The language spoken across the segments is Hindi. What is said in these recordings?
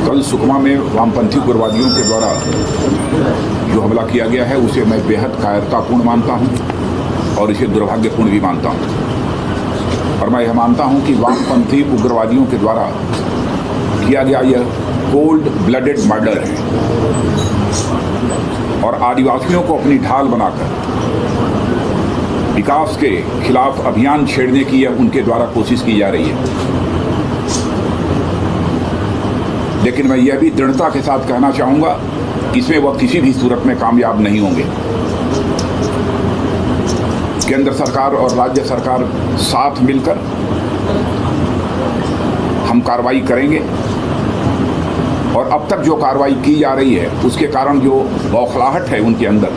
कल सुकमा में वामपंथी उग्रवादियों के द्वारा जो हमला किया गया है उसे मैं बेहद कायरतापूर्ण मानता हूं और इसे दुर्भाग्यपूर्ण भी मानता हूं। और मैं यह मानता हूं कि वामपंथी उग्रवादियों के द्वारा किया गया यह कोल्ड ब्लडेड मर्डर है और आदिवासियों को अपनी ढाल बनाकर विकास के खिलाफ अभियान छेड़ने की यह उनके द्वारा कोशिश की जा रही है। लेकिन मैं यह भी दृढ़ता के साथ कहना चाहूँगा कि इसमें वह किसी भी सूरत में कामयाब नहीं होंगे। केंद्र सरकार और राज्य सरकार साथ मिलकर हम कार्रवाई करेंगे और अब तक जो कार्रवाई की जा रही है उसके कारण जो बौखलाहट है उनके अंदर,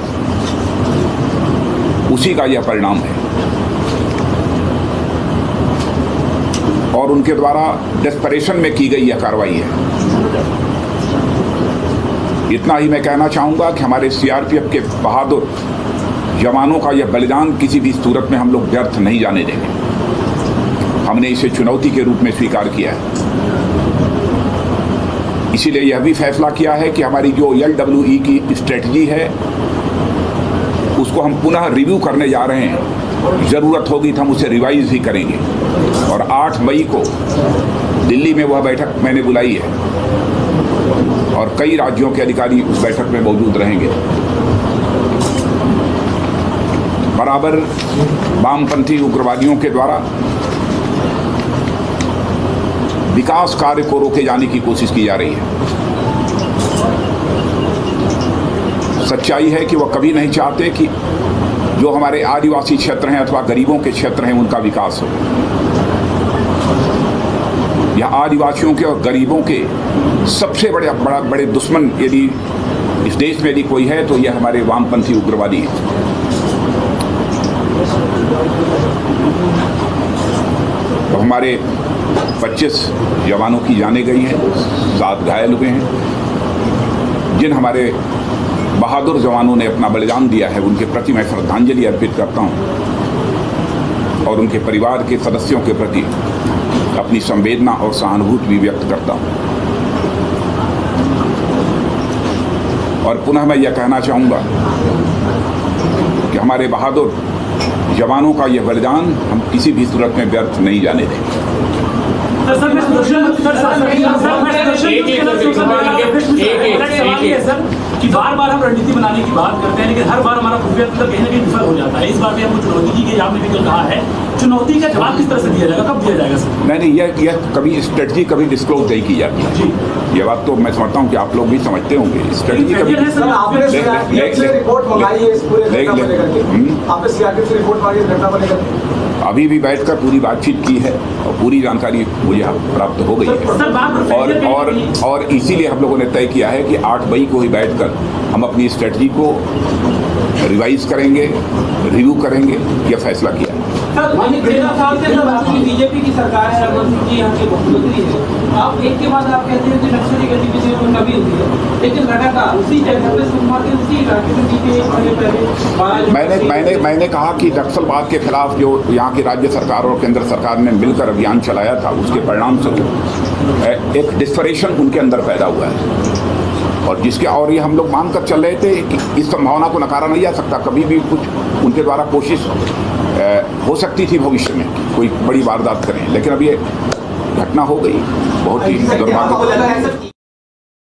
उसी का यह परिणाम है। और उनके द्वारा डेस्परेशन में की गई यह कार्रवाई है। इतना ही मैं कहना चाहूँगा कि हमारे सीआरपीएफ के बहादुर जवानों का यह बलिदान किसी भी सूरत में हम लोग व्यर्थ नहीं जाने देंगे। हमने इसे चुनौती के रूप में स्वीकार किया है। इसीलिए यह भी फैसला किया है कि हमारी जो LWE की स्ट्रेटजी है उसको हम पुनः रिव्यू करने जा रहे हैं। ज़रूरत होगी तो हम उसे रिवाइज भी करेंगे। और 8 मई को दिल्ली में वह बैठक मैंने बुलाई है और कई राज्यों के अधिकारी उस बैठक में मौजूद रहेंगे। बराबर वामपंथी उग्रवादियों के द्वारा विकास कार्य को रोके जाने की कोशिश की जा रही है। सच्चाई है कि वह कभी नहीं चाहते कि जो हमारे आदिवासी क्षेत्र हैं अथवा गरीबों के क्षेत्र हैं उनका विकास हो। यह आदिवासियों के और गरीबों के सबसे बड़े दुश्मन यदि इस देश में यदि कोई है तो यह हमारे वामपंथी उग्रवादी हैं। तो हमारे 25 जवानों की जानें गई हैं, 7 घायल हुए हैं। जिन हमारे बहादुर जवानों ने अपना बलिदान दिया है उनके प्रति मैं श्रद्धांजलि अर्पित करता हूं और उनके परिवार के सदस्यों के प्रति अपनी संवेदना और सहानुभूति भी व्यक्त करता हूं। और पुनः मैं यह कहना चाहूँगा कि हमारे बहादुर जवानों का यह बलिदान हम किसी भी सूरत में व्यर्थ नहीं जाने देंगे। कि बार-बार हम रणनीति बनाने की बात करते हैं लेकिन हर बार हमारा खुफिया तंत्र कहीं ना कहीं विफल हो जाता है। इस बार भी हमको चुनौती की आपने भी कल कहा है, चुनौती का जवाब किस तरह से दिया जाएगा, कब दिया जाएगा सर? नहीं, यह कभी स्ट्रेटजी कभी डिस्क्लोज नहीं की जाती है। ये बात तो मैं समझता हूँ कि आप लोग भी समझते होंगे। स्ट्रेटजी कभी अभी भी बैठकर पूरी बातचीत की है और पूरी जानकारी मुझे प्राप्त हो गई है। और इसीलिए हम लोगों ने तय किया है कि 8 मई को ही बैठकर हम अपनी स्ट्रेटजी को रिवाइज करेंगे, रिव्यू करेंगे, यह फैसला किया है। बीजेपी की सरकार है, रघुवंश जी यहाँ के मुख्यमंत्री है। आप एक के बाद आप कहते हैं कि नक्सली गतिविधियों में कमी हुई है, लेकिन लगातार उसी जगह पे सुकमा के उसी इलाके में मैंने कहा कि नक्सलवाद के खिलाफ जो यहाँ की राज्य सरकार और केंद्र सरकार ने मिलकर अभियान चलाया था उसके परिणाम स्वरूप एक डिस्परेशन उनके अंदर पैदा हुआ है और जिसके और ये हम लोग मान कर चल रहे थे कि इस संभावना को नकारा नहीं जा सकता। कभी भी कुछ उनके द्वारा कोशिश हो सकती थी भविष्य में कोई बड़ी वारदात करें, लेकिन अब ये घटना हो गई, बहुत ही दुर्भाग्य।